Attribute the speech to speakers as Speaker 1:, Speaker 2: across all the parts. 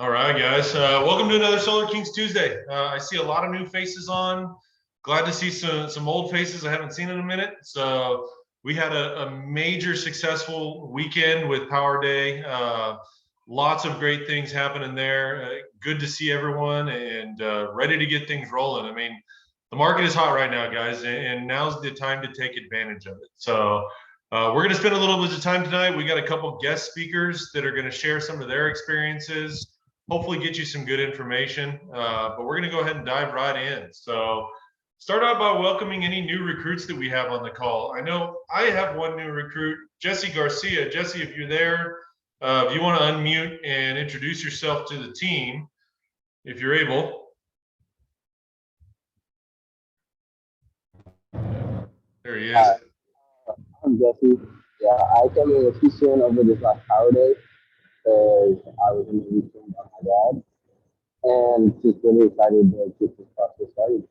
Speaker 1: All right, guys. Welcome to another Solar Kings Tuesday. I see a lot of new faces on. Glad to see some old faces I haven't seen in a minute. So we had a major successful weekend with Power Day. Lots of great things happening there. Good to see everyone and ready to get things rolling. I mean, the market is hot right now, guys, and now's the time to take advantage of it. So we're going to spend a little bit of time tonight. We got a couple guest speakers that are going to share some of their experiences, hopefully get you some good information. But we're going to go ahead and dive right in. So start out by welcoming any new recruits that we have on the call. I know I have one new recruit, Jesse Garcia. Jesse, if you're there, if you want to unmute and introduce yourself to the team, if you're able. There he is.
Speaker 2: I'm Jesse. Yeah, I came in with Houston over this last Power Day because I was in the weekend by my dad, and just really excited to get this process started.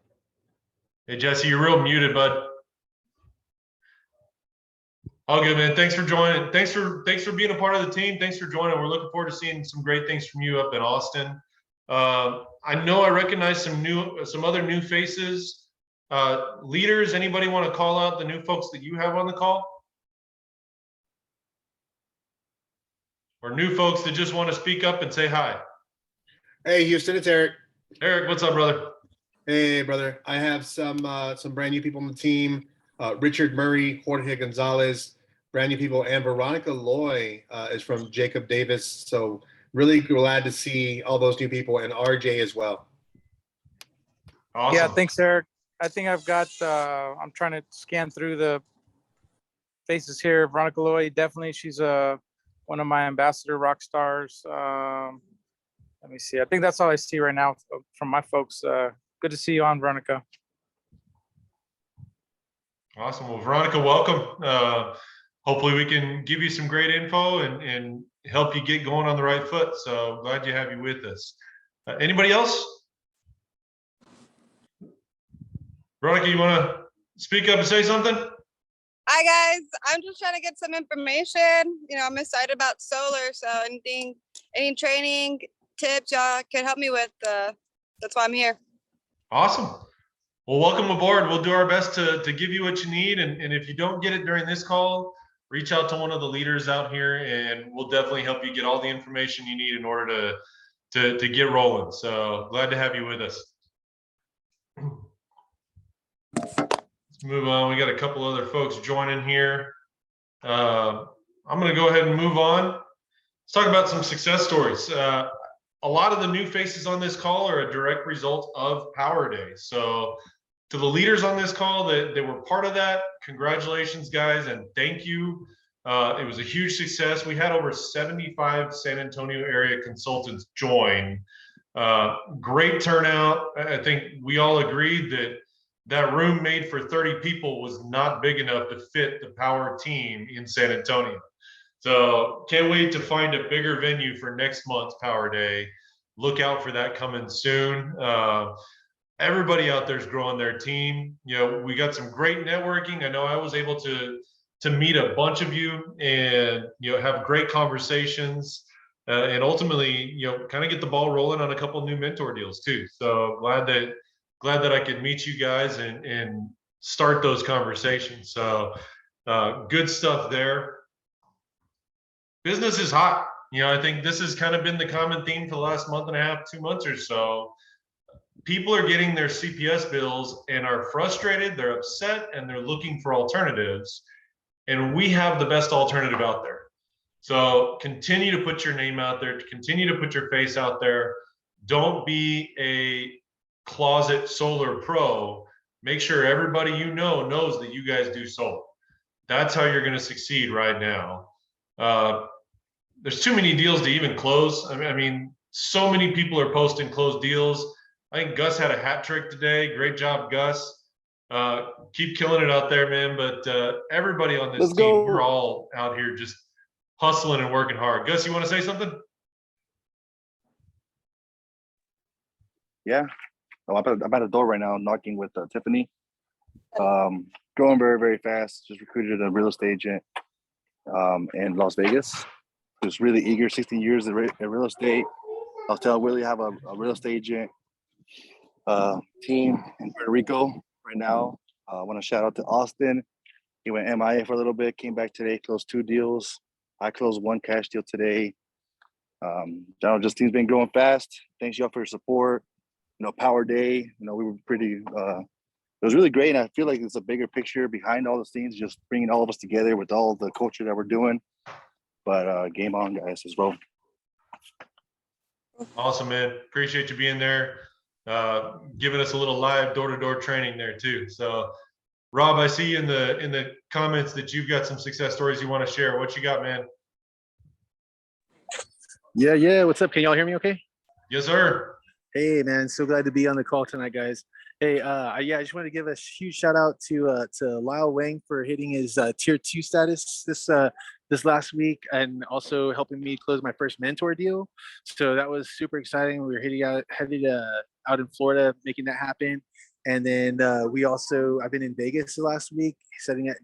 Speaker 1: Hey Jesse, you're real muted, bud. All good, man. Thanks for joining. Thanks for being a part of the team. Thanks for joining. We're looking forward to seeing some great things from you up in Austin. I know I recognize some other new faces. Leaders, anybody want to call out the new folks that you have on the call? Or new folks that just want to speak up and say hi?
Speaker 3: Hey, Houston, it's Eric.
Speaker 1: Eric, what's up, brother?
Speaker 3: Hey, brother. I have some brand new people on the team. Richard Murray, Jorge Gonzalez, brand new people, and Veronica Loy is from Jacob Davis. So really glad to see all those new people, and RJ as well.
Speaker 1: Awesome.
Speaker 4: Yeah, thanks, Eric. I think I've got, I'm trying to scan through the faces here. Veronica Loy, definitely, she's one of my ambassador rock stars. Let me see. I think that's all I see right now from my folks. Good to see you on, Veronica.
Speaker 1: Awesome. Well, Veronica, welcome. Hopefully we can give you some great info and help you get going on the right foot. So glad to have you with us. Anybody else? Veronica, you want to speak up and say something?
Speaker 5: Hi guys, I'm just trying to get some information. I'm excited about solar, so any training tips y'all can help me with, that's why I'm here.
Speaker 1: Awesome. Well, welcome aboard. We'll do our best to give you what you need. And if you don't get it during this call, reach out to one of the leaders out here and we'll definitely help you get all the information you need in order to get rolling. So glad to have you with us. Let's move on. We got a couple other folks joining here. I'm going to go ahead and move on. Let's talk about some success stories. A lot of the new faces on this call are a direct result of Power Day. So to the leaders on this call that were part of that, congratulations, guys, and thank you. It was a huge success. We had over 75 San Antonio area consultants join. Great turnout. I think we all agreed that room made for 30 people was not big enough to fit the Power team in San Antonio. So can't wait to find a bigger venue for next month's Power Day. Look out for that coming soon. Everybody out there is growing their team. We got some great networking. I know I was able to meet a bunch of you and have great conversations and ultimately kind of get the ball rolling on a couple new mentor deals too. So glad that I could meet you guys and start those conversations. So good stuff there. Business is hot. I think this has kind of been the common theme for the last month and a half, 2 months or so. People are getting their CPS bills and are frustrated, they're upset, and they're looking for alternatives. And we have the best alternative out there. So continue to put your name out there, continue to put your face out there. Don't be a closet solar pro. Make sure everybody knows that you guys do solar. That's how you're going to succeed right now. There's too many deals to even close. I mean, so many people are posting closed deals. I think Gus had a hat trick today. Great job, Gus. Keep killing it out there, man. But everybody on this team, we're all out here just hustling and working hard. Gus, you want to say something?
Speaker 6: Yeah. I'm at the door right now, knocking with Tiffany. Growing very, very fast. Just recruited a real estate agent in Las Vegas. Just really eager, 16 years in real estate. I'll tell Willie I have a real estate agent team in Puerto Rico right now. I want to shout out to Austin. He went MIA for a little bit, came back today, closed 2 deals. I closed 1 cash deal today. Just team's been growing fast. Thanks y'all for your support. Powur Day, we were pretty, it was really great. And I feel like it's a bigger picture behind all the scenes, just bringing all of us together with all the culture that we're doing. But game on, guys, as well.
Speaker 1: Awesome, man. Appreciate you being there, giving us a little live door-to-door training there too. So, Rob, I see in the comments that you've got some success stories you want to share. What you got, man?
Speaker 7: Yeah. What's up? Can y'all hear me okay?
Speaker 1: Yes, sir.
Speaker 7: Hey, man. So glad to be on the call tonight, guys. Hey, I just want to give a huge shout out to Lyle Wang for hitting his tier 2 status this last week, and also helping me close my first mentor deal. So that was super exciting. We were headed out in Florida, making that happen. And then I've been in Vegas the last week,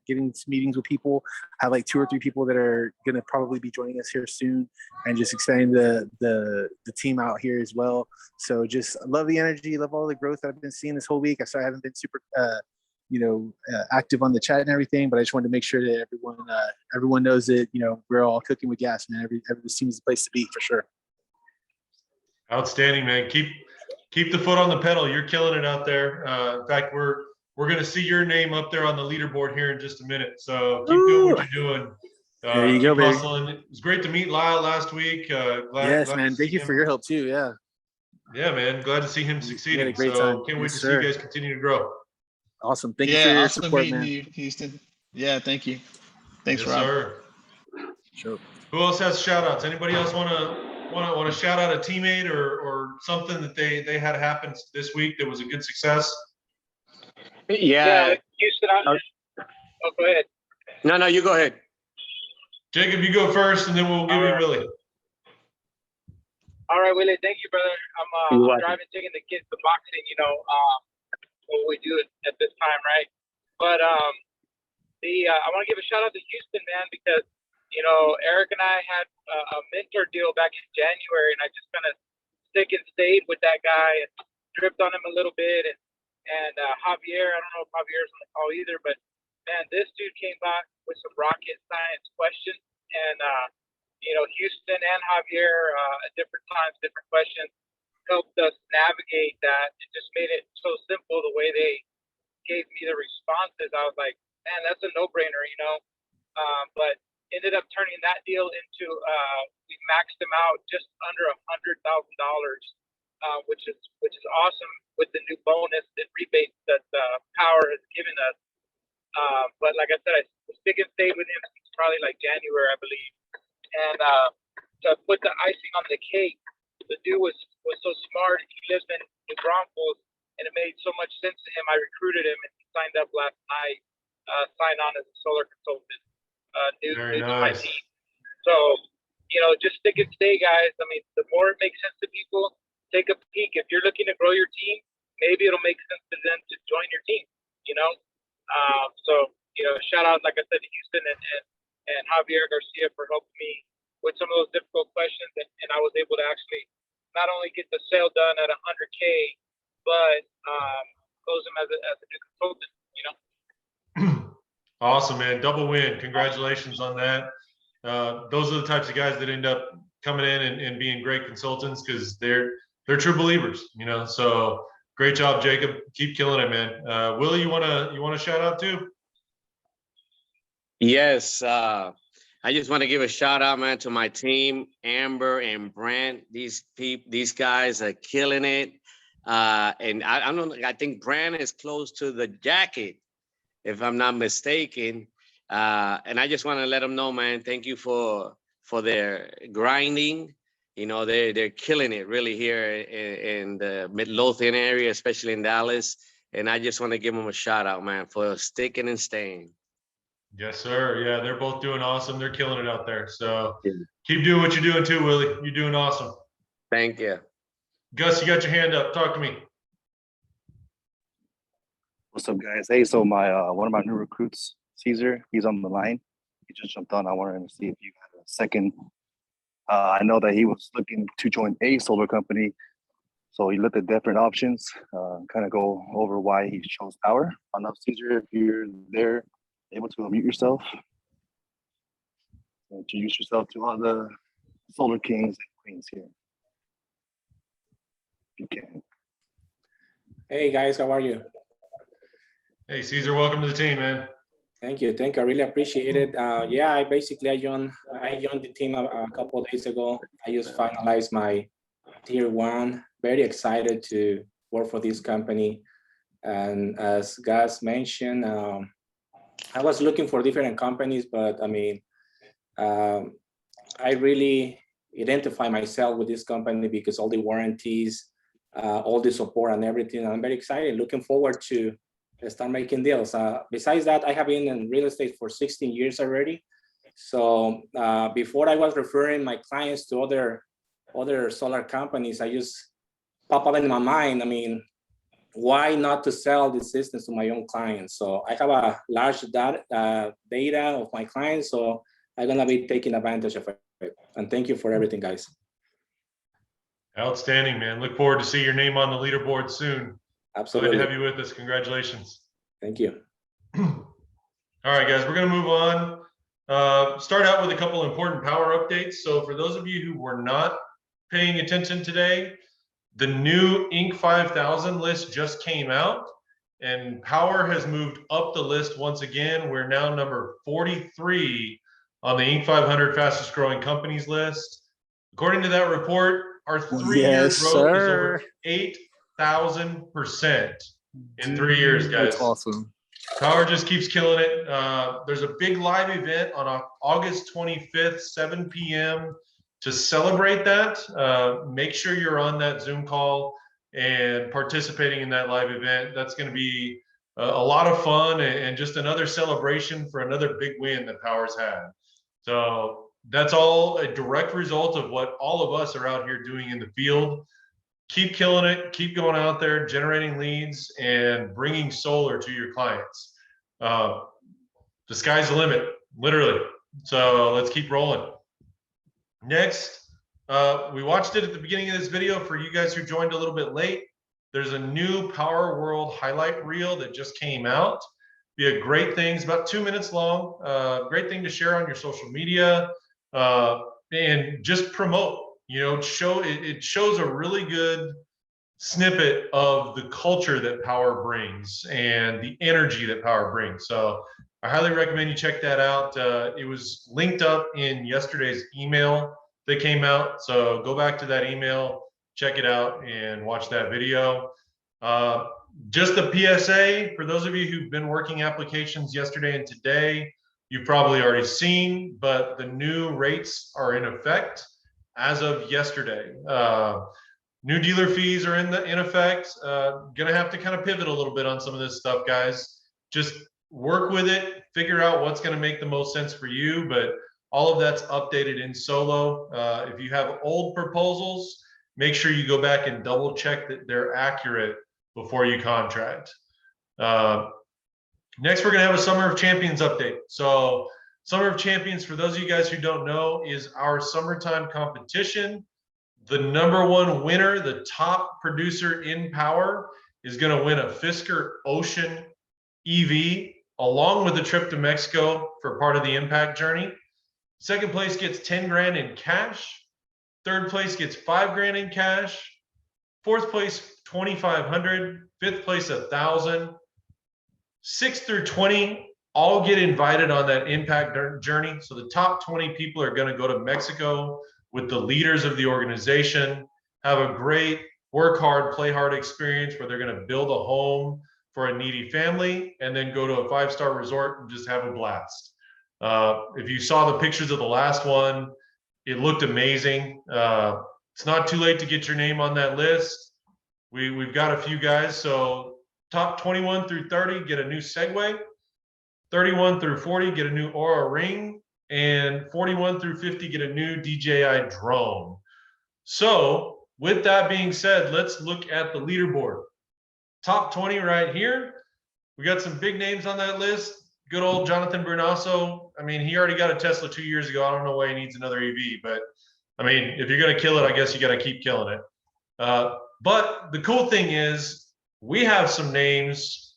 Speaker 7: getting some meetings with people. I have like 2 or 3 people that are going to probably be joining us here soon, and just expanding the team out here as well. So just love the energy, love all the growth that I've been seeing this whole week. I haven't been super, active on the chat and everything, but I just wanted to make sure that everyone knows that, we're all cooking with gas, man. Every team is the place to be for sure.
Speaker 1: Outstanding, man. Keep the foot on the pedal. You're killing it out there. In fact, we're going to see your name up there on the leaderboard here in just a minute. So keep doing what you're doing.
Speaker 7: There you go, baby.
Speaker 1: Hustling. It was great to meet Lyle last week.
Speaker 7: Yes, man. Thank you for your help too. Yeah.
Speaker 1: Yeah, man. Glad to see him succeeding.
Speaker 7: had a great
Speaker 1: so
Speaker 7: time.
Speaker 1: Can't wait
Speaker 7: Yes,
Speaker 1: to
Speaker 7: sir.
Speaker 1: see you guys continue to grow.
Speaker 7: Awesome. Thank you for your
Speaker 8: awesome
Speaker 7: support,
Speaker 8: meeting
Speaker 7: man.
Speaker 8: you, Houston. Yeah, thank you. Thanks,
Speaker 1: Yes,
Speaker 8: Rob.
Speaker 1: sir.
Speaker 7: Sure.
Speaker 1: Who else has shout outs? Anybody else want to shout out a teammate or something that they had happen this week that was a good success?
Speaker 9: Yeah.
Speaker 10: Houston,
Speaker 9: Oh, go ahead. No, you go ahead.
Speaker 1: Jacob, you go first, and then we'll give you Willie.
Speaker 10: All right, Willie. Thank you, brother. I'm driving, taking the kids to boxing. What we do at this time, right? But I want to give a shout out to Houston, man, because Eric and I had a mentor deal back in January, and I just kind of stick and stayed with that guy and dripped on him a little bit. And Javier, I don't know if Javier's on the call either, but man, this dude came back with some rocket science questions, and Houston and Javier at different times, different questions, helped us navigate that. It just made it so simple the way they gave me the responses. I was like, man, that's a no-brainer, but ended up turning that deal into we maxed them out just under $100,000, which is awesome with the new bonus and rebates that Powur has given us. But like I said, I stick and stayed with him since probably like January, I believe. And to put the icing on the cake, the dude was so smart. He lives in New Braunfels, and it made so much sense to him. I recruited him, and he signed up last night, signed on as a solar consultant, new to my team. So, just stick and stay, guys. I mean, the more it makes sense to people, take a peek. If you're looking to grow your team, maybe it'll make sense to them to join your team, shout out, like I said, to Houston and Javier Garcia for helping me with some of those difficult questions. And I was able to actually not only get the sale done at 100K, but close him as a new consultant,
Speaker 1: Awesome, man. Double win. Congratulations on that. Those are the types of guys that end up coming in and being great consultants because they're true believers, So great job, Jacob. Keep killing it, man. Willie, you wanna shout out too?
Speaker 9: Yes. I just want to give a shout out, man, to my team, Amber and Brent. These guys are killing it. And I think Brent is close to the jacket, if I'm not mistaken. And I just want to let them know, man, thank you for their grinding. They're killing it really here in the Midlothian area, especially in Dallas. And I just want to give them a shout out, man, for sticking and staying.
Speaker 1: Yes, sir. Yeah, they're both doing awesome. They're killing it out there. So keep doing what you're doing too, Willie. You're doing awesome.
Speaker 9: Thank you.
Speaker 1: Gus, you got your hand up. Talk to me.
Speaker 6: What's up, guys? Hey, so my one of my new recruits, Caesar, he's on the line. He just jumped on. I wanted to see if you had a second I know that he was looking to join a solar company, so he looked at different options. Kind of go over why he chose Powur. I don't know, Caesar, if you're there, able to unmute yourself, introduce yourself to all the solar kings and queens here. If you can.
Speaker 11: Hey guys, how are you?
Speaker 1: Hey, Caesar, welcome to the team, man.
Speaker 11: Thank you. I really appreciate it. Yeah, I joined the team a couple of days ago. I just finalized my tier 1. Very excited to work for this company. And as Gus mentioned, I was looking for different companies, but I mean, I really identify myself with this company because all the warranties, all the support and everything. I'm very excited, looking forward to start making deals. Besides that, I have been in real estate for 16 years already. So before I was referring my clients to other solar companies, I just pop up in my mind, I mean, why not to sell the systems to my own clients? So I have a large data of my clients, so I'm gonna be taking advantage of it. And thank you for everything, guys.
Speaker 1: Outstanding, man. Look forward to see your name on the leaderboard soon.
Speaker 11: Absolutely.
Speaker 1: Glad to have you with us. Congratulations.
Speaker 11: Thank you.
Speaker 1: All right, guys, we're going to move on. Start out with a couple important Powur updates. So for those of you who were not paying attention today, the new Inc. 5000 list just came out, and Powur has moved up the list once again. We're now number 43 on the Inc. 500 fastest growing companies list. According to that report, our 3-year growth is over 8,000% in 3 years, guys.
Speaker 7: That's awesome.
Speaker 1: Powur just keeps killing it. There's a big live event on August 25th, 7 p.m. to celebrate that. Make sure you're on that Zoom call and participating in that live event. That's going to be a lot of fun and just another celebration for another big win that Powur's had. So that's all a direct result of what all of us are out here doing in the field. Keep killing it, keep going out there, generating leads and bringing solar to your clients. The sky's the limit, literally. So let's keep rolling. Next, we watched it at the beginning of this video for you guys who joined a little bit late. There's a new Powur World highlight reel that just came out. Be a great thing. It's about 2 minutes long. Great thing to share on your social media and just promote. You know, it shows a really good snippet of the culture that Powur brings and the energy that Powur brings. So I highly recommend you check that out. It was linked up in yesterday's email that came out. So go back to that email, check it out, and watch that video. Just a PSA for those of you who've been working applications yesterday and today, you've probably already seen, but the new rates are in effect as of yesterday. New dealer fees are in effect. Gonna have to kind of pivot a little bit on some of this stuff, guys. Just work with it, figure out what's gonna make the most sense for you, but all of that's updated in Solo. If you have old proposals, make sure you go back and double check that they're accurate before you contract. Next, we're gonna have a Summer of Champions update. So Summer of Champions, for those of you guys who don't know, is our summertime competition. The #1 winner, the top producer in Powur, is going to win a Fisker Ocean EV along with a trip to Mexico for part of the impact journey. Second place gets 10 grand in cash. Third place gets 5 grand in cash. Fourth place, 2,500. Fifth place, 1,000. 6 through 20 all get invited on that impact journey. So the top 20 people are going to go to Mexico with the leaders of the organization, have a great work hard, play hard experience where they're going to build a home for a needy family and then go to a 5-star resort and just have a blast. If you saw the pictures of the last one, it looked amazing. It's not too late to get your name on that list. We've got a few guys. So top 21 through 30 get a new Segway. 31 through 40 get a new Aura Ring, and 41 through 50 get a new DJI drone. So with that being said, let's look at the leaderboard. Top 20 right here. We got some big names on that list. Good old Jonathan Bernasso. I mean, he already got a Tesla 2 years ago. I don't know why he needs another EV, but I mean, if you're going to kill it, I guess you got to keep killing it. But the cool thing is we have some names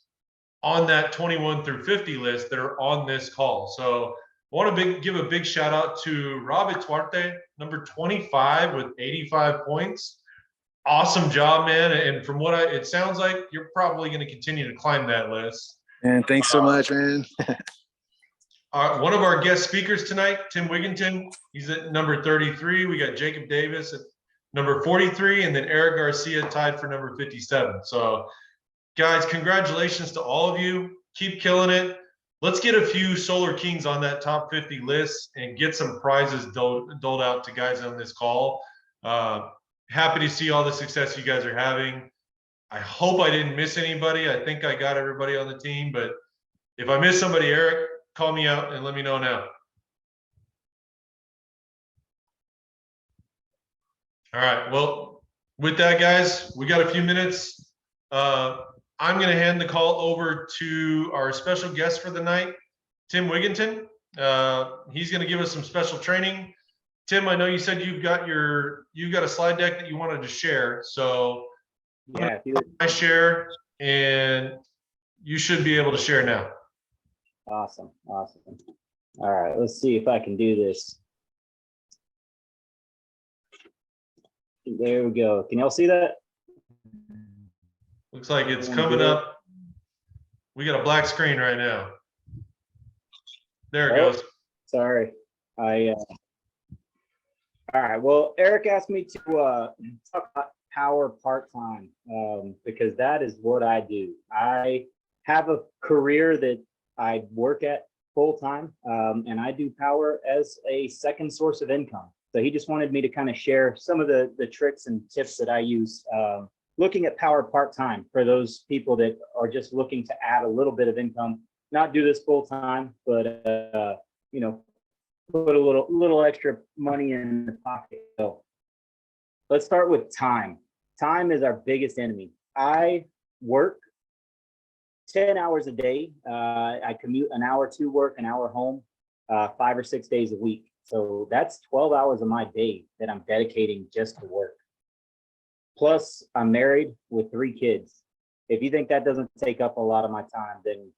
Speaker 1: on that 21 through 50 list that are on this call. So I want to give a big shout out to Robbie Tuarte, number 25 with 85 points. Awesome job, man. And from what it sounds like, you're probably going to continue to climb that list.
Speaker 7: And thanks so much, man.
Speaker 1: One of our guest speakers tonight, Tim Wiginton, he's at number 33. We got Jacob Davis at number 43, and then Eric Garcia tied for number 57. So, guys, congratulations to all of you. Keep killing it. Let's get a few Solar Kings on that top 50 list and get some prizes doled out to guys on this call. Happy to see all the success you guys are having. I hope I didn't miss anybody. I think I got everybody on the team, but if I miss somebody, Eric, call me out and let me know now. All right. Well, with that, guys, we got a few minutes. I'm going to hand the call over to our special guest for the night, Tim Wiginton. He's going to give us some special training. Tim, I know you said you've got a slide deck that you wanted to share. So
Speaker 12: yeah,
Speaker 1: I share, and you should be able to share now.
Speaker 12: Awesome. All right, let's see if I can do this. There we go. Can y'all see that?
Speaker 1: Looks like it's coming up. We got a black screen right now. There it goes.
Speaker 12: Sorry. All right. Well, Eric asked me to talk about Powur part-time because that is what I do. I have a career that I work at full-time, and I do Powur as a second source of income. So he just wanted me to kind of share some of the tricks and tips that I use looking at Powur part-time for those people that are just looking to add a little bit of income, not do this full-time, but you know, put a little extra money in the pocket. So let's start with time. Time is our biggest enemy. I work 10 hours a day. I commute an hour to work, an hour home, 5 or 6 days a week. So that's 12 hours of my day that I'm dedicating just to work. Plus, I'm married with 3 kids. If you think that doesn't take up a lot of my time, then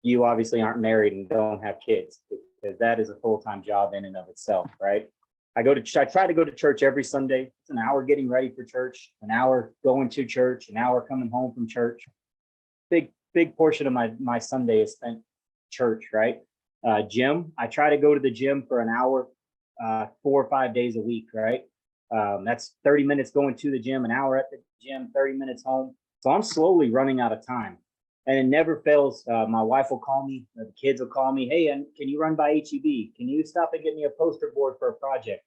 Speaker 12: you obviously aren't married and don't have kids, because that is a full-time job in and of itself, right? I try to go to church every Sunday. It's an hour getting ready for church, an hour going to church, an hour coming home from church. Big portion of my Sunday is spent church, right? Gym, I try to go to the gym for an hour, 4 or 5 days a week, right? That's 30 minutes going to the gym, an hour at the gym, 30 minutes home. So I'm slowly running out of time. And it never fails. My wife will call me, the kids will call me, hey, can you run by HEB? Can you stop and get me a poster board for a project?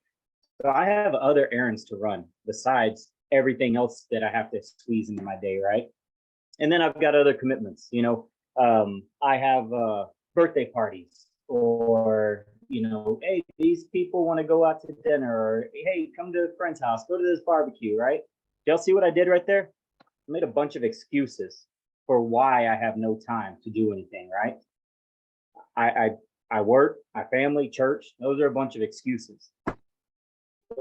Speaker 12: So I have other errands to run besides everything else that I have to squeeze into my day, right? And then I've got other commitments. You know, I have birthday parties, or, you know, hey, these people want to go out to dinner, or hey, come to a friend's house, go to this barbecue, right? Y'all see what I did right there? I made a bunch of excuses for why I have no time to do anything, right? I work, my family, church, those are a bunch of excuses.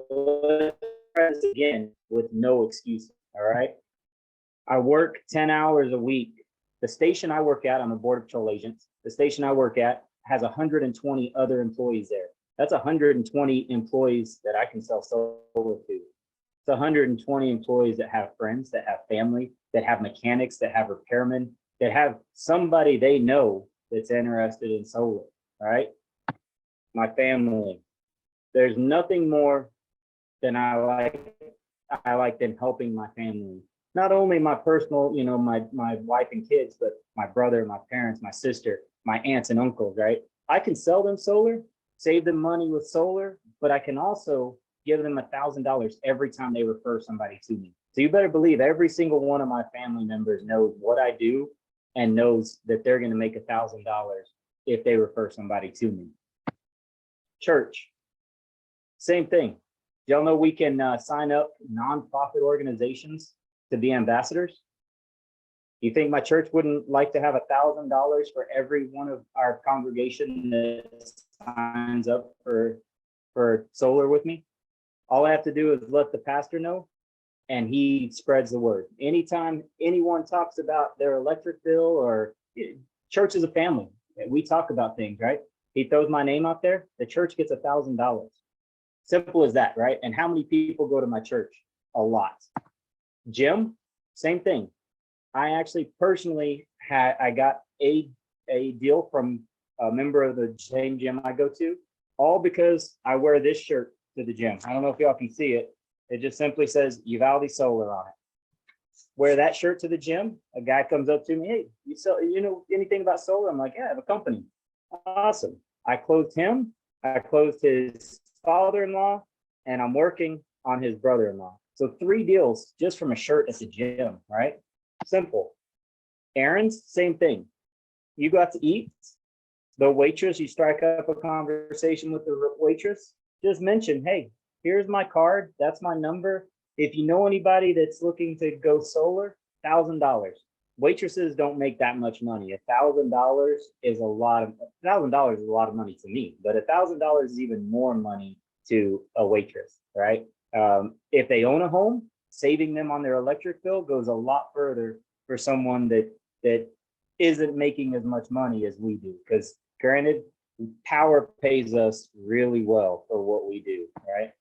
Speaker 12: Let's try this again with no excuses, all right? I work 10 hours a week. The station I work at, I'm a Border Patrol agent. The station I work at has 120 other employees there. That's 120 employees that I can sell solar to. It's 120 employees that have friends, that have family, that have mechanics, that have repairmen, that have somebody they know that's interested in solar, right? My family. There's nothing more than I like than helping my family. Not only my personal, you know, my wife and kids, but my brother, my parents, my sister, my aunts and uncles, right? I can sell them solar, save them money with solar, but I can also give them $1,000 every time they refer somebody to me. So you better believe every single one of my family members knows what I do and knows that they're going to make $1,000 if they refer somebody to me. Church, same thing. Y'all know we can sign up nonprofit organizations to be ambassadors. You think my church wouldn't like to have $1,000 for every one of our congregation that signs up for solar with me? All I have to do is let the pastor know, and he spreads the word. Anytime anyone talks about their electric bill, or church is a family, we talk about things, right? He throws my name out there, the church gets $1,000. Simple as that, right? And how many people go to my church? A lot. Gym, same thing. I actually personally I got a deal from a member of the same gym I go to, all because I wear this shirt to the gym. I don't know if y'all can see it. It just simply says Uvalde Solar on it. Wear that shirt to the gym. A guy comes up to me, hey, you know anything about solar? I'm like, yeah, I have a company. Awesome. I closed him. I closed his father-in-law, and I'm working on his brother-in-law. So 3 deals just from a shirt at the gym, right? Simple. Errands, same thing. You got to eat. The waitress, you strike up a conversation with the waitress, just mention, hey, here's my card. That's my number. If you know anybody that's looking to go solar, $1,000. Waitresses don't make that much money. $1,000 is a lot of money to me, but $1,000 is even more money to a waitress, right? If they own a home, saving them on their electric bill goes a lot further for someone that isn't making as much money as we do. Because granted, Powur pays us really well for what we do, right?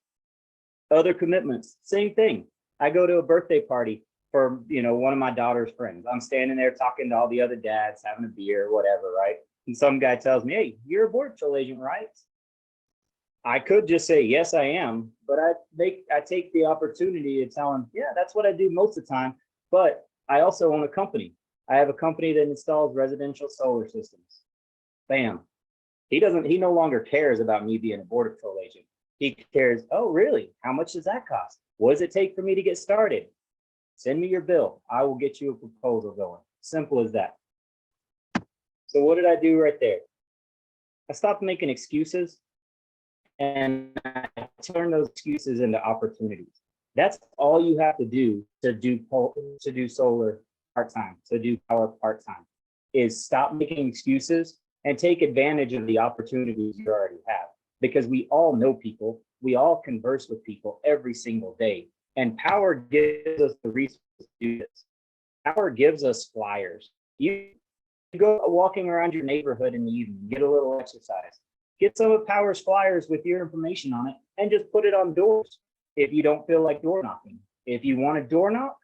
Speaker 12: Other commitments, same thing. I go to a birthday party for, one of my daughter's friends. I'm standing there talking to all the other dads, having a beer, whatever, right? And some guy tells me, hey, you're a Border Patrol agent, right? I could just say, yes, I am, but I take the opportunity to tell him, yeah, that's what I do most of the time. But I also own a company. I have a company that installs residential solar systems. Bam. He no longer cares about me being a Border Patrol agent. He cares, oh, really? How much does that cost? What does it take for me to get started? Send me your bill. I will get you a proposal going. Simple as that. So what did I do right there? I stopped making excuses, and I turned those excuses into opportunities. That's all you have to do to do solar part-time, to do Powur part-time, is stop making excuses and take advantage of the opportunities you already have. Because we all know people, we all converse with people every single day. And Powur gives us the resources to do this. Powur gives us flyers. You go walking around your neighborhood in the evening, get a little exercise. Get some of Powur's flyers with your information on it and just put it on doors if you don't feel like door knocking. If you want a door knock,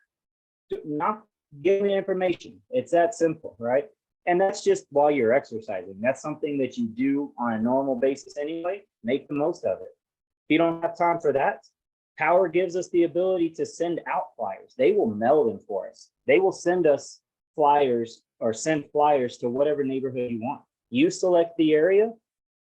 Speaker 12: give me information. It's that simple, right? And that's just while you're exercising. That's something that you do on a normal basis anyway. Make the most of it. If you don't have time for that, Powur gives us the ability to send out flyers. They will mail them for us. They will send us flyers or send flyers to whatever neighborhood you want. You select the area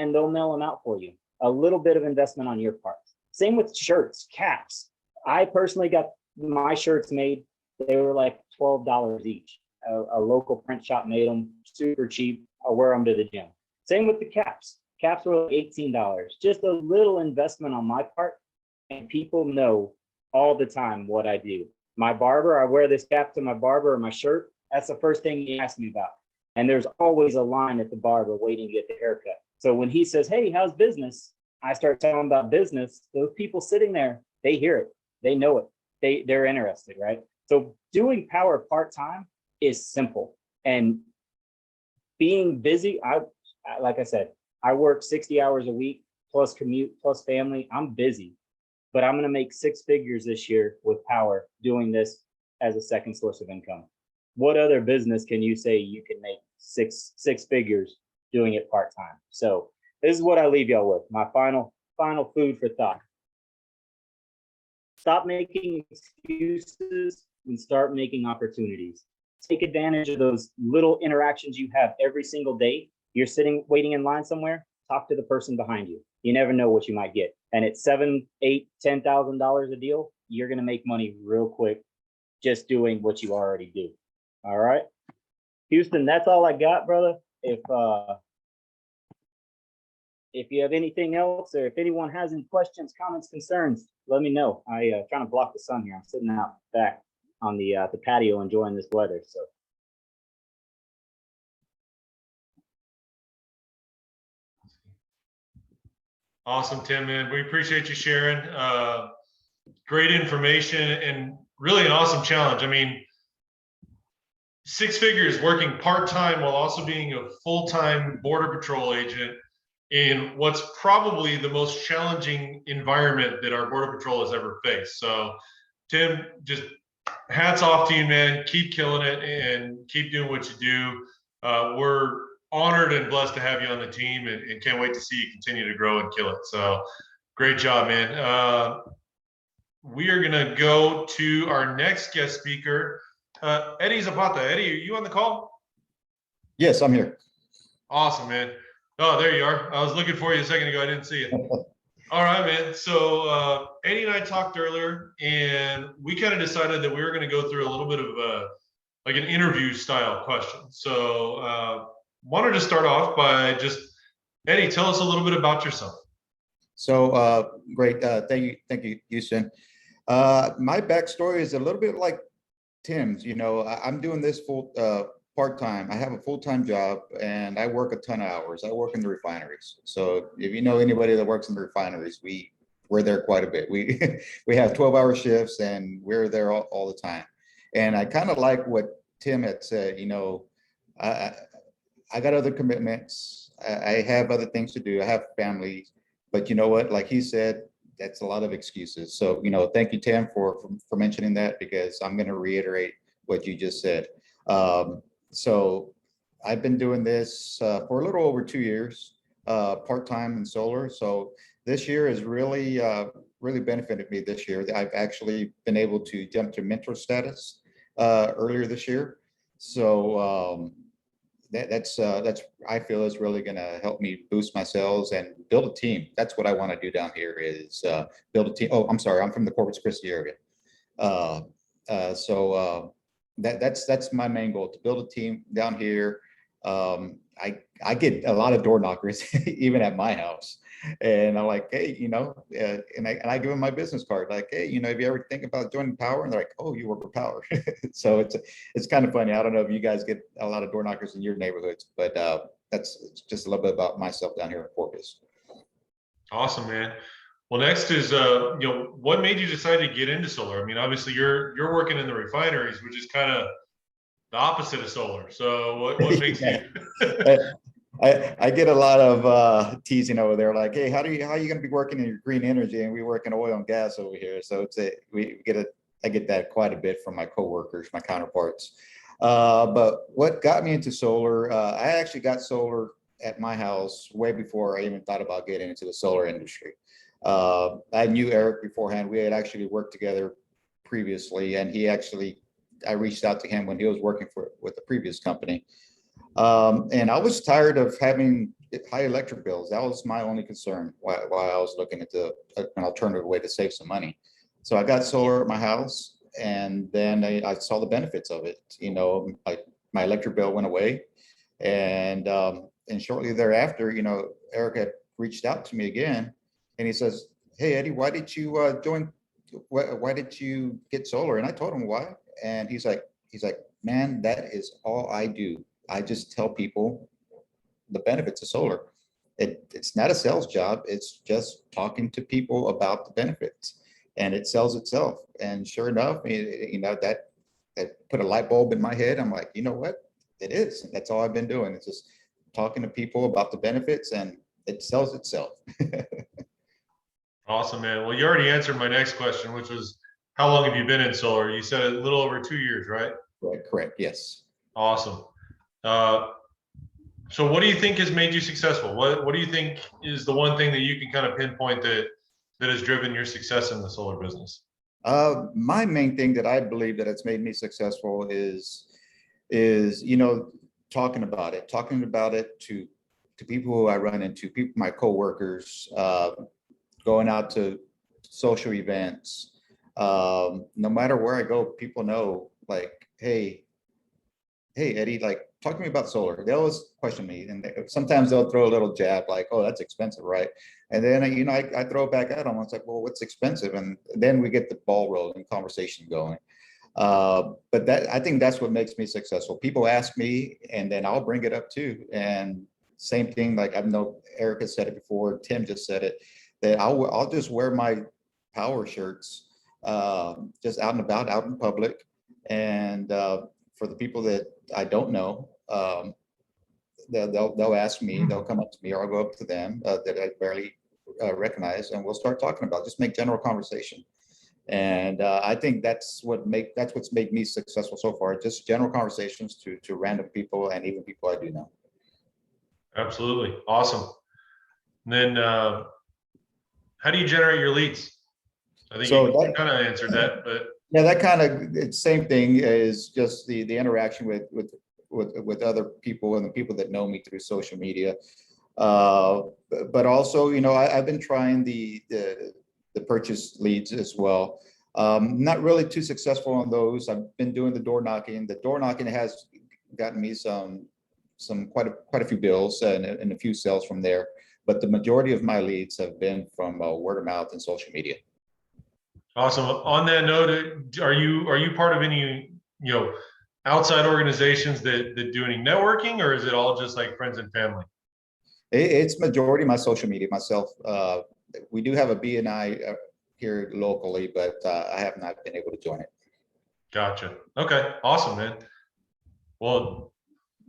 Speaker 12: and they'll mail them out for you. A little bit of investment on your part. Same with shirts, caps. I personally got my shirts made. They were like $12 each. A local print shop made them super cheap. I wear them to the gym. Same with the caps. Caps were like $18. Just a little investment on my part, and people know all the time what I do. My barber, I wear this cap to my barber or my shirt. That's the first thing he asks me about. And there's always a line at the barber waiting to get the haircut. So when he says, hey, how's business? I start telling about business. Those people sitting there, they hear it. They know it. They're interested, right? So doing Powur part-time is simple. And being busy, like I said, I work 60 hours a week plus commute plus family. I'm busy, but I'm going to make 6 figures this year with Powur doing this as a second source of income. What other business can you say you can make six figures doing it part-time? So this is what I leave y'all with. My final food for thought. Stop making excuses and start making opportunities. Take advantage of those little interactions you have every single day. You're waiting in line somewhere, talk to the person behind you. You never know what you might get. And at $7,000, $8,000, $10,000 a deal, you're gonna make money real quick just doing what you already do. All right. Houston, that's all I got, brother. If you have anything else, or if anyone has any questions, comments, concerns, let me know. I trying to block the sun here. I'm sitting out back on the patio enjoying this weather. So
Speaker 1: Awesome, Tim, man. We appreciate you sharing. Great information and really an awesome challenge. I mean, 6 figures working part-time while also being a full-time Border Patrol agent in what's probably the most challenging environment that our Border Patrol has ever faced. So, Tim, just hats off to you, man. Keep killing it and keep doing what you do. We're honored and blessed to have you on the team and can't wait to see you continue to grow and kill it. So great job, man. We are gonna go to our next guest speaker, Eddie Zapata. Eddie, are you on the call?
Speaker 13: Yes, I'm here.
Speaker 1: Awesome, man. Oh, there you are. I was looking for you a second ago. I didn't see you. All right, man. So Eddie and I talked earlier, and we kind of decided that we were going to go through a little bit of like an interview style question. So wanted to start off by just, Eddie, tell us a little bit about yourself.
Speaker 13: So great. Thank you, Houston. My backstory is a little bit like Tim's. You know, I'm doing this full part-time. I have a full-time job and I work a ton of hours. I work in the refineries. So if you know anybody that works in the refineries, we're there quite a bit. We we have 12-hour shifts and we're there all the time. And I kind of like what Tim had said. You know, I got other commitments. I have other things to do. I have family, but you know what? Like he said, that's a lot of excuses. So, you know, thank you, Tim, for mentioning that, because I'm going to reiterate what you just said. So I've been doing this for a little over 2 years, part-time in solar. So this year has really, really benefited me this year. I've actually been able to jump to mentor status earlier this year. So that's I feel is really going to help me boost my sales and build a team. That's what I want to do down here is build a team. Oh, I'm sorry, I'm from the Corpus Christi area. That's my main goal, to build a team down here. I get a lot of door knockers even at my house, and I'm like, hey, you know, and I give them my business card, like, hey, you know, if you ever think about joining Powur, and they're like, oh, you work for Powur. So it's kind of funny. I don't know if you guys get a lot of door knockers in your neighborhoods, but that's just a little bit about myself down here in Corpus.
Speaker 1: Awesome, man. Well, next is, you know, what made you decide to get into solar? I mean, obviously you're working in the refineries, which is kind of the opposite of solar. So what makes you?
Speaker 13: I get a lot of teasing over there, like, hey, how are you going to be working in your green energy and we work in oil and gas over here? So I get that quite a bit from my coworkers, my counterparts. But what got me into solar, I actually got solar at my house way before I even thought about getting into the solar industry. I knew Eric beforehand. We had actually worked together previously, and I reached out to him when he was working with the previous company. And I was tired of having high electric bills. That was my only concern while I was looking at an alternative way to save some money. So I got solar at my house, and then I saw the benefits of it. You know, my electric bill went away, and shortly thereafter, you know, Eric had reached out to me again. And he says, hey, Eddie, why did you why did you get solar? And I told him why. And he's like, man, that is all I do. I just tell people the benefits of solar. It's not a sales job. It's just talking to people about the benefits, and it sells itself. And sure enough, you know, that put a light bulb in my head. I'm like, you know what? It is. That's all I've been doing. It's just talking to people about the benefits, and it sells itself.
Speaker 1: Awesome, man. Well, you already answered my next question, which was, how long have you been in solar? You said a little over 2 years, right?
Speaker 13: Right, correct. Yes.
Speaker 1: Awesome. So what do you think has made you successful? What do you think is the one thing that you can kind of pinpoint that has driven your success in the solar business?
Speaker 13: My main thing that I believe that it's made me successful is, you know, talking about it to people who I run into, my coworkers, going out to social events. No matter where I go, people know, like, hey, Eddie, like, talk to me about solar. They always question me, and sometimes they'll throw a little jab, like, oh, that's expensive, right? And then, you know, I throw it back at them. It's like, well, what's expensive? And then we get the ball rolling, conversation going. But I think that's what makes me successful. People ask me, and then I'll bring it up too. And same thing, like I know Erica said it before, Tim just said it, that I'll just wear my Powur shirts just out and about, out in public. And for the people that I don't know, they'll ask me, they'll come up to me, or I'll go up to them that I barely recognize, and we'll start talking about, just make general conversation. And I think that's what's made me successful so far, just general conversations to random people and even people I do know.
Speaker 1: Absolutely. Awesome. And then how do you generate your leads? I think
Speaker 13: So
Speaker 1: you kind of answered that, but
Speaker 13: yeah, that kind of, it's same thing is just the interaction with other people and the people that know me through social media. But also, you know, I've been trying the purchase leads as well. Not really too successful on those. I've been doing the door knocking. The door knocking has gotten me quite a few bills and a few sales from there. But the majority of my leads have been from word of mouth and social media.
Speaker 1: awesome. On that note, are you part of any, you know, outside organizations that do any networking, or is it all just like friends and family?
Speaker 13: It's majority my social media myself. We do have a BNI here locally, but I have not been able to join it.
Speaker 1: Gotcha. Okay. Awesome, man. Well,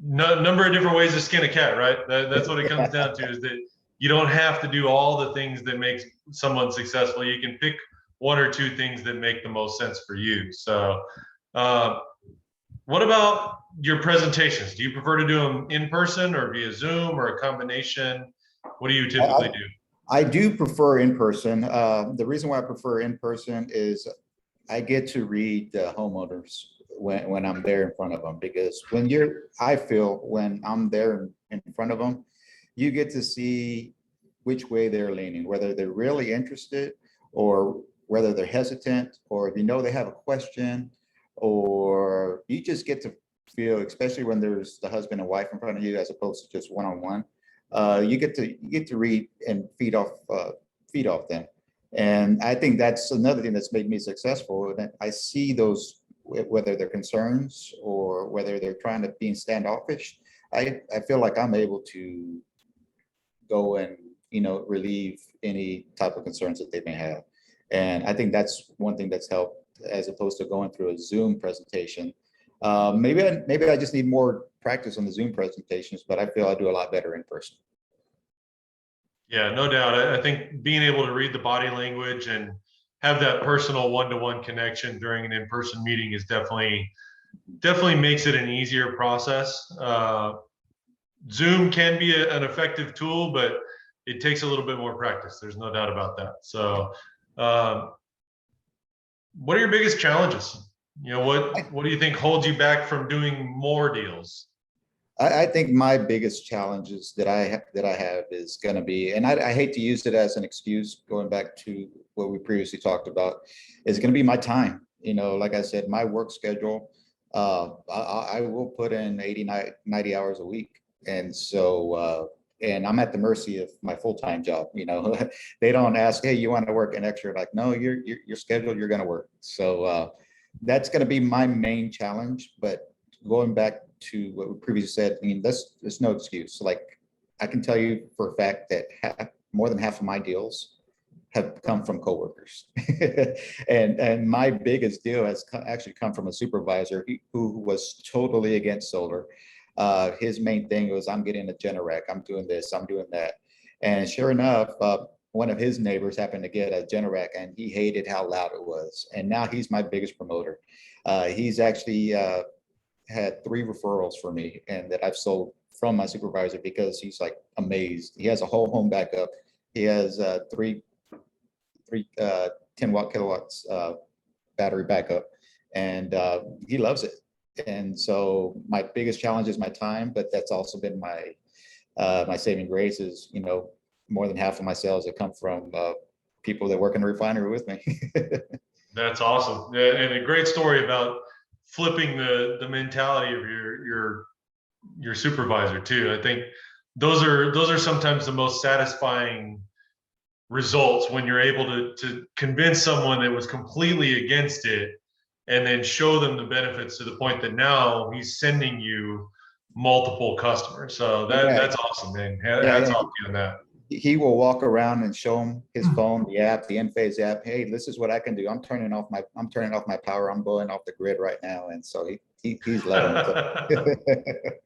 Speaker 1: number of different ways to skin a cat, right? That's what it comes down to, is that you don't have to do all the things that makes someone successful. You can pick one or two things that make the most sense for you. So what about your presentations? Do you prefer to do them in person or via Zoom or a combination? What do you typically do?
Speaker 13: I do prefer in person. The reason why I prefer in person is I get to read the homeowners when I'm there in front of them, because I feel when I'm there in front of them, you get to see which way they're leaning, whether they're really interested or whether they're hesitant, or if you know they have a question, or you just get to feel, especially when there's the husband and wife in front of you as opposed to just one-on-one. You get to read and feed off them. And I think that's another thing that's made me successful. And I see those, whether they're concerns or whether they're trying to be standoffish, I feel like I'm able to go and, you know, relieve any type of concerns that they may have. And I think that's one thing that's helped, as opposed to going through a Zoom presentation. Maybe I just need more practice on the Zoom presentations, but I feel I do a lot better in person.
Speaker 1: Yeah, no doubt. I think being able to read the body language and have that personal one-to-one connection during an in-person meeting is definitely makes it an easier process. Zoom can be an effective tool, but it takes a little bit more practice. There's no doubt about that. So what are your biggest challenges? You know, what do you think holds you back from doing more deals?
Speaker 13: I think my biggest challenges that I have is going to be, and I hate to use it as an excuse, going back to what we previously talked about, is going to be my time. You know, like I said, my work schedule, I will put in 80, 90 hours a week. And so, and I'm at the mercy of my full-time job. You know, they don't ask, hey, you want to work an extra? Like, no, you're scheduled, you're going to work. So that's going to be my main challenge. But going back to what we previously said, I mean, there's no excuse. Like, I can tell you for a fact that more than half of my deals have come from coworkers. and my biggest deal has actually come from a supervisor who was totally against solar. His main thing was, I'm getting a Generac, I'm doing this, I'm doing that. And sure enough, one of his neighbors happened to get a Generac, and he hated how loud it was. And now he's my biggest promoter. He's actually had 3 referrals for me, and that I've sold from my supervisor, because he's like amazed. He has a whole home backup. He has 3 10 kilowatts battery backup, and he loves it. And so my biggest challenge is my time, but that's also been my my saving grace is, you know, more than half of my sales have come from people that work in the refinery with me.
Speaker 1: That's awesome. And a great story about flipping the mentality of your supervisor too. I think those are sometimes the most satisfying results, when you're able to convince someone that was completely against it, and then show them the benefits to the point that now he's sending you multiple customers. So that's awesome, man. Hats off to you on that.
Speaker 13: He will walk around and show him his phone, the app, the Enphase app. Hey, this is what I can do. I'm turning off my power. I'm going off the grid right now. And so he's loving it.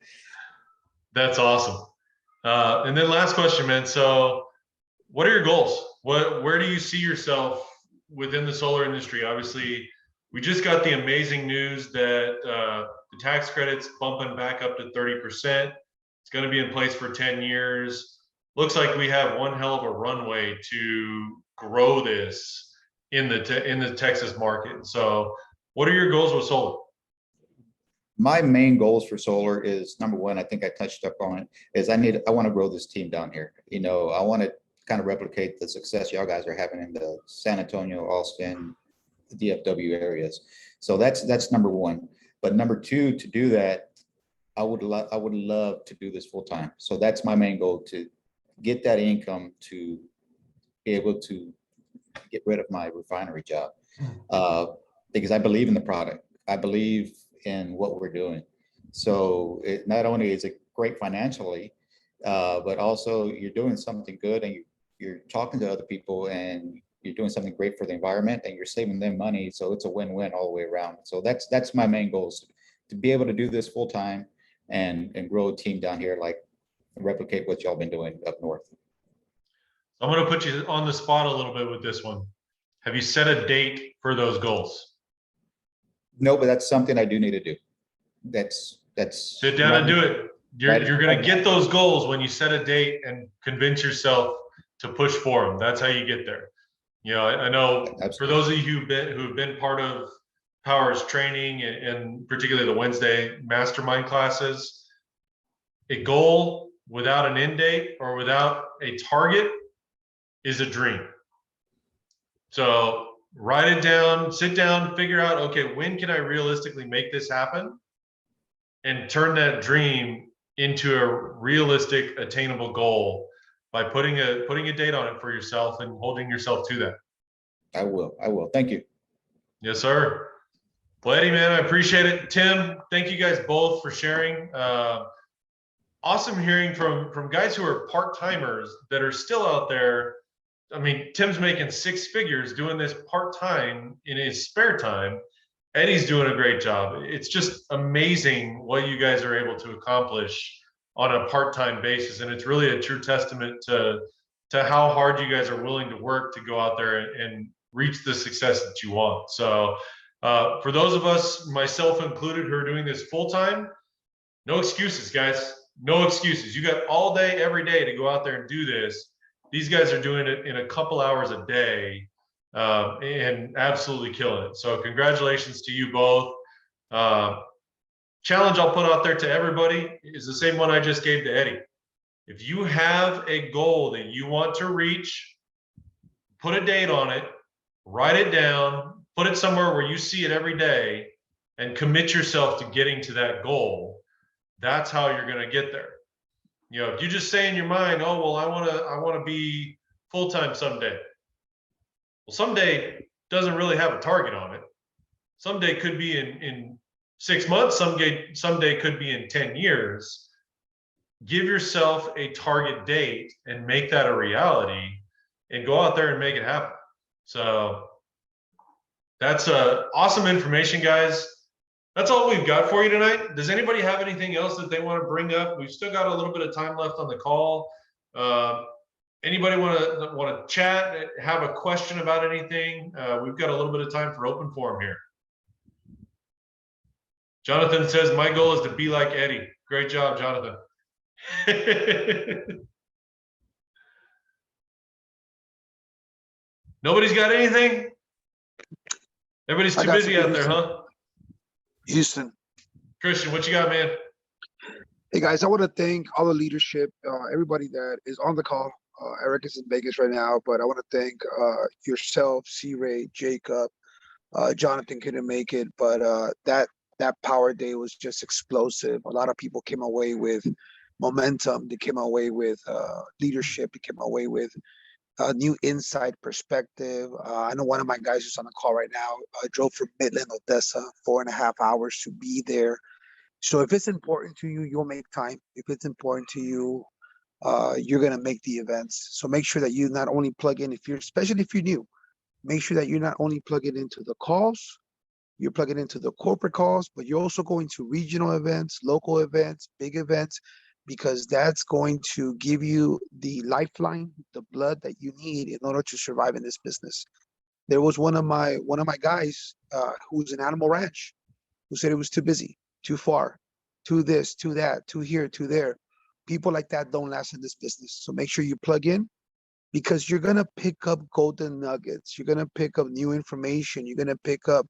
Speaker 1: That's awesome. And then last question, man. So what are your goals? Where do you see yourself within the solar industry? Obviously, we just got the amazing news that the tax credit's bumping back up to 30%. It's going to be in place for 10 years. Looks like we have one hell of a runway to grow this in the Texas market. So what are your goals with solar?
Speaker 13: My main goals for solar is, number one, I think I touched up on it, is I want to grow this team down here. You know, I want to kind of replicate the success y'all guys are having in the San Antonio, Austin, DFW areas. So that's number one. But number two, to do that, I would love to do this full time. So that's my main goal, to get that income to be able to get rid of my refinery job, because I believe in the product. I believe in what we're doing. So it not only is it great financially, but also you're doing something good, and you're talking to other people, and you're doing something great for the environment, and you're saving them money. So it's a win-win all the way around. So that's my main goals, to be able to do this full time and grow a team down here, like replicate what y'all been doing up north.
Speaker 1: I'm going to put you on the spot a little bit with this one. Have you set a date for those goals?
Speaker 13: No, but that's something I do need to do. That's
Speaker 1: sit down and do it. You're going to get those goals when you set a date and convince yourself to push for them. That's how you get there. You know, I know for those of you who've been part of Powur's training, and particularly the Wednesday mastermind classes, a goal without an end date or without a target is a dream. So write it down, sit down, figure out, okay, when can I realistically make this happen? And turn that dream into a realistic, attainable goal by putting a date on it for yourself and holding yourself to that.
Speaker 13: I will. Thank you.
Speaker 1: Yes, sir. Well, Eddie, man, I appreciate it. Tim, thank you guys both for sharing. Awesome hearing from guys who are part-timers that are still out there. I mean, Tim's making 6 figures doing this part-time in his spare time. Eddie's doing a great job. It's just amazing what you guys are able to accomplish on a part-time basis. And it's really a true testament to how hard you guys are willing to work to go out there and reach the success that you want. So for those of us, myself included, who are doing this full-time, no excuses, guys. No excuses. You got all day, every day to go out there and do this. These guys are doing it in a couple hours a day and absolutely killing it. So congratulations to you both. Challenge I'll put out there to everybody is the same one I just gave to Eddie. If you have a goal that you want to reach, put a date on it, write it down, put it somewhere where you see it every day, and commit yourself to getting to that goal. That's how you're going to get there. You know, if you just say in your mind, oh, well, I want to be full-time someday. Well, someday doesn't really have a target on it. Someday could be in 6 months. Someday could be in 10 years. Give yourself a target date and make that a reality, and go out there and make it happen. So that's awesome information, guys. That's all we've got for you tonight. Does anybody have anything else that they want to bring up? We've still got a little bit of time left on the call. Anybody want to chat, have a question about anything? We've got a little bit of time for open forum here. Jonathan says, my goal is to be like Eddie. Great job, Jonathan. Nobody's got anything? Everybody's too busy out there, huh?
Speaker 14: Houston.
Speaker 1: Christian, what you got, man?
Speaker 14: Hey guys, I want to thank all the leadership, everybody that is on the call. Eric is in Vegas right now, but I want to thank yourself, C-Ray, Jacob, Jonathan couldn't make it, but that Power Day was just explosive. A lot of people came away with momentum. They came away with leadership. They came away with a new insight perspective. I know one of my guys who's on the call right now drove from Midland, Odessa, 4.5 hours to be there. So if it's important to you, you'll make time. If it's important to you, you're gonna make the events. So make sure that you not only plug in, especially if you're new, make sure that you're not only plugging into the calls, you're plugging into the corporate calls, but you're also going to regional events, local events, big events, because that's going to give you the lifeline, the blood that you need in order to survive in this business. There was one of my guys who's an animal ranch who said it was too busy, too far, too this, too that, too here, too there. People like that don't last in this business. So make sure you plug in, because you're gonna pick up golden nuggets. You're gonna pick up new information. You're gonna pick up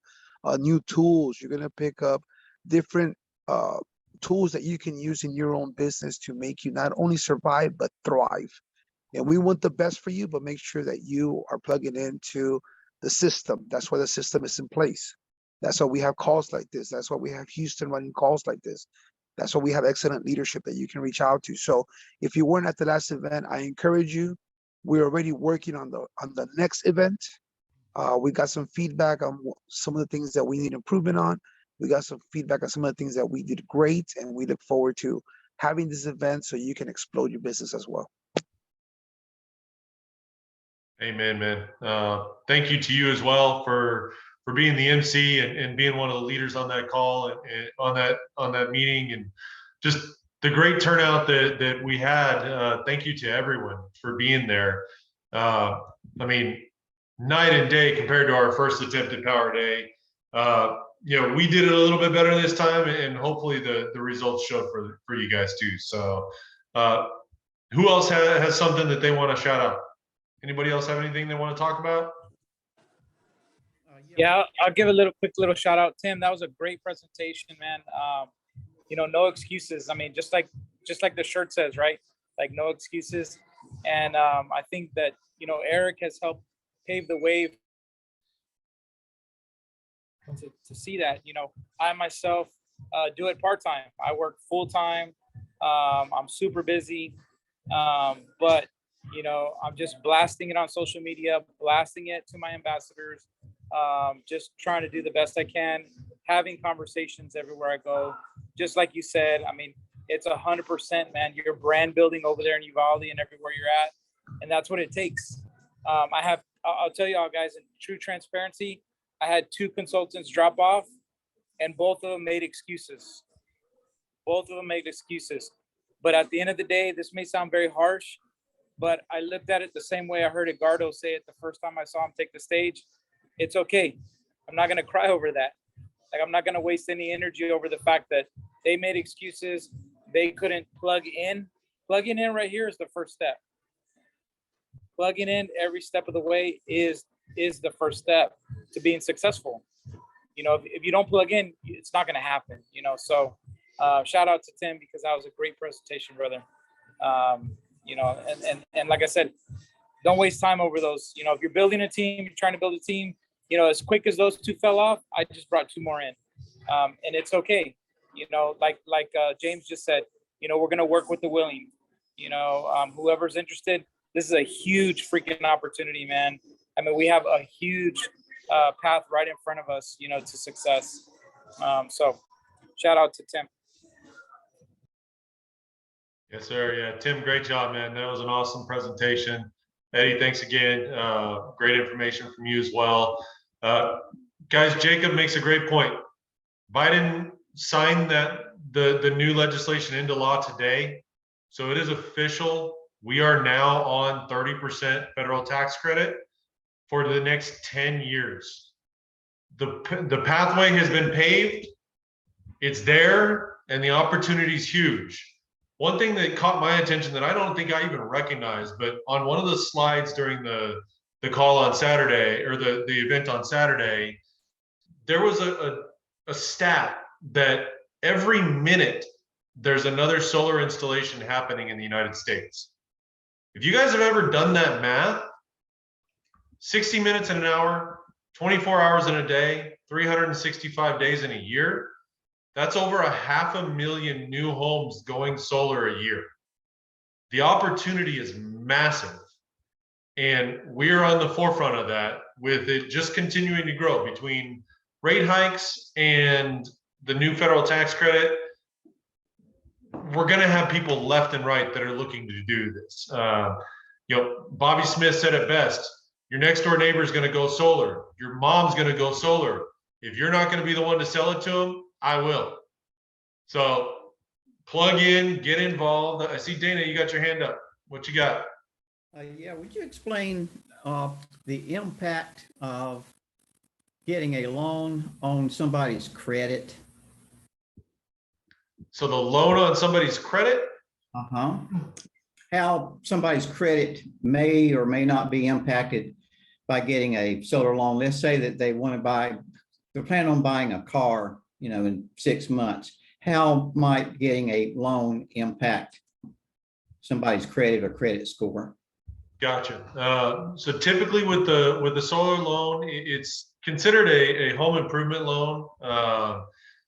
Speaker 14: new tools. You're gonna pick up different tools that you can use in your own business to make you not only survive but thrive. And we want the best for you, but make sure that you are plugging into the system. That's why the system is in place. That's why we have calls like this. That's why we have Houston running calls like this. That's why we have excellent leadership that you can reach out to. So if you weren't at the last event, I encourage you. We're already working on the next event. We got some feedback on some of the things that we need improvement on. We got some feedback on some of the things that we did great, and we look forward to having this event so you can explode your business as well.
Speaker 1: Amen, man. Thank you to you as well for being the MC and being one of the leaders on that call and on that meeting, and just the great turnout that we had. Thank you to everyone for being there. I mean, night and day compared to our first attempt at Power Day. We did it a little bit better this time, and hopefully the results showed for you guys too. So who else has something that they want to shout out? Anybody else have anything they want to talk about?
Speaker 4: Yeah, I'll give a quick little shout out. Tim, that was a great presentation, man. No excuses. I mean, just like the shirt says, right? Like, no excuses. And I think that, Eric has helped pave the way to see that. I myself do it part-time. I work full-time. I'm super busy. But I'm just blasting it on social media, blasting it to my ambassadors, just trying to do the best I can, having conversations everywhere I go. Just like you said, I mean, it's 100%, man. You're brand building over there in Uvalde and everywhere you're at. And that's what it takes. I'll tell you all, guys, in true transparency, I had 2 consultants drop off, and both of them made excuses. But at the end of the day, this may sound very harsh, but I looked at it the same way I heard Edgardo say it the first time I saw him take the stage. It's okay. I'm not going to cry over that. Like, I'm not going to waste any energy over the fact that they made excuses. They couldn't plug in. Plugging in right here is the first step. Plugging in every step of the way is the first step to being successful. If you don't plug in, it's not going to happen. So shout out to Tim, because that was a great presentation, brother. And like I said, don't waste time over those. If you're building a team, you're trying to build a team, as quick as those 2 fell off, I just brought 2 more in. And it's okay. Like James just said, we're going to work with the willing. Whoever's interested, this is a huge freaking opportunity, man. I mean, we have a huge path right in front of us, to success. So shout out to Tim.
Speaker 1: Yes, sir. Yeah, Tim, great job, man. That was an awesome presentation. Eddie, thanks again. Great information from you as well. Guys, Jacob makes a great point. Biden signed the new legislation into law today. So it is official. We are now on 30% federal tax credit for the next 10 years. The pathway has been paved. It's there, and the opportunity is huge. One thing that caught my attention that I don't think I even recognized, but on one of the slides during the call on Saturday, or the event on Saturday, there was a stat that every minute there's another solar installation happening in the United States. If you guys have ever done that math, 60 minutes in an hour, 24 hours in a day, 365 days in a year, that's over 500,000 new homes going solar a year. The opportunity is massive. And we're on the forefront of that, with it just continuing to grow between rate hikes and the new federal tax credit. we're going to have people left and right that are looking to do this. Bobby Smith said it best. Your next door neighbor is going to go solar. Your mom's going to go solar. If you're not going to be the one to sell it to them, I will. So plug in, get involved. I see Dana, you got your hand up. What you got?
Speaker 15: Yeah, would you explain the impact of getting a loan on somebody's credit?
Speaker 1: So the loan on somebody's credit?
Speaker 15: How somebody's credit may or may not be impacted by getting a solar loan. Let's say that they want to buy, they're planning on buying a car, in 6 months. How might getting a loan impact somebody's credit or credit score?
Speaker 1: Gotcha. So typically with the solar loan, it's considered a home improvement loan.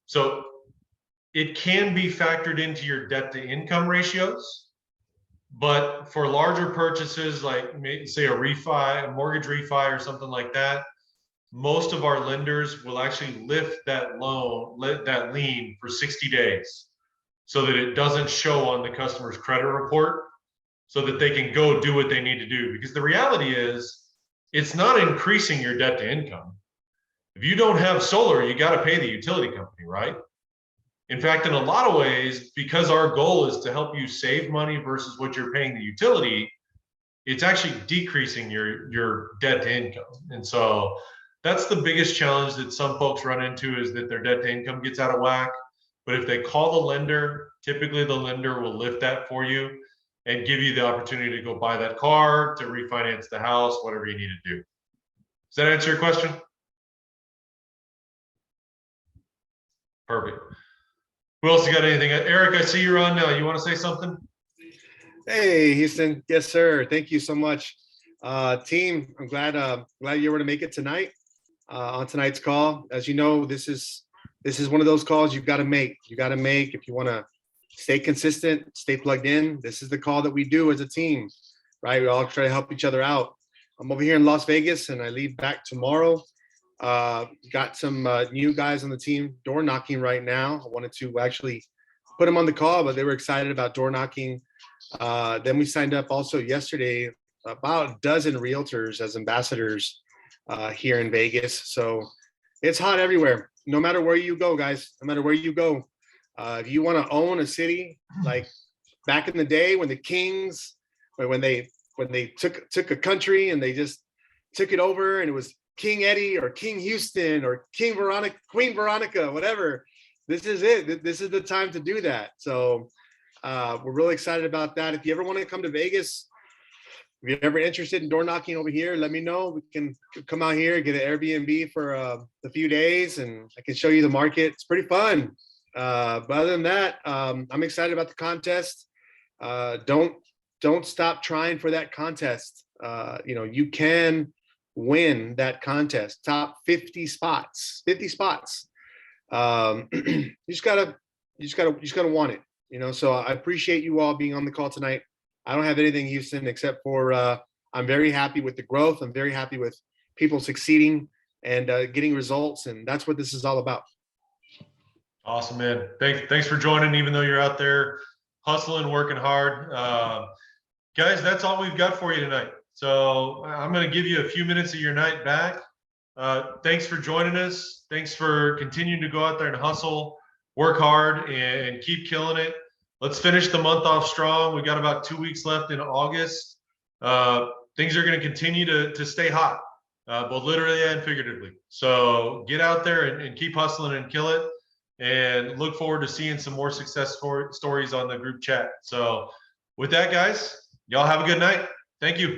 Speaker 1: So it can be factored into your debt to income ratios, but for larger purchases, like say a mortgage refi or something like that, most of our lenders will actually lift that lien for 60 days so that it doesn't show on the customer's credit report, so that they can go do what they need to do. Because the reality is, it's not increasing your debt to income. If you don't have solar, you got to pay the utility company, right? In fact, in a lot of ways, because our goal is to help you save money versus what you're paying the utility, it's actually decreasing your debt to income. And so that's the biggest challenge that some folks run into, is that their debt to income gets out of whack. But if they call the lender, typically the lender will lift that for you and give you the opportunity to go buy that car, to refinance the house, whatever you need to do. Does that answer your question? Perfect. Who else got anything? Eric, I see you're on now. You want to say something?
Speaker 3: Hey, Houston. Yes, sir. Thank you so much. Team, I'm glad you were able to make it tonight on tonight's call. As you know, this is one of those calls you've got to make. You got to make if you want to stay consistent, stay plugged in. This is the call that we do as a team, right? We all try to help each other out. I'm over here in Las Vegas and I leave back tomorrow. Got some new guys on the team door knocking right now. I wanted to actually put them on the call, but they were excited about door knocking. Then we signed up also yesterday about a dozen realtors as ambassadors here in Vegas. So it's hot everywhere. No matter where you go, guys, no matter where you go. If you want to own a city, like back in the day when the Kings, when they took a country and they just took it over, and it was King Eddie or King Houston or Queen Veronica, whatever. This is it. This is the time to do that. So we're really excited about that. If you ever want to come to Vegas, if you're ever interested in door knocking over here, let me know. We can come out here, get an Airbnb for a few days, and I can show you the market. It's pretty fun. But other than that, I'm excited about the contest. Don't stop trying for that contest. You can win that contest. Top 50 spots. You just gotta want it. So I appreciate you all being on the call tonight. I don't have anything, Houston, except for I'm very happy with the growth. I'm very happy with people succeeding and getting results, and that's what this is all about.
Speaker 1: Awesome, man. Thanks for joining, even though you're out there hustling, working hard. Guys, that's all we've got for you tonight. So I'm going to give you a few minutes of your night back. Thanks for joining us. Thanks for continuing to go out there and hustle, work hard, and keep killing it. Let's finish the month off strong. We got about 2 weeks left in August. Things are going to continue to stay hot, both literally and figuratively. So get out there and keep hustling and kill it. And look forward to seeing some more success stories on the group chat. So with that, guys, y'all have a good night. Thank you.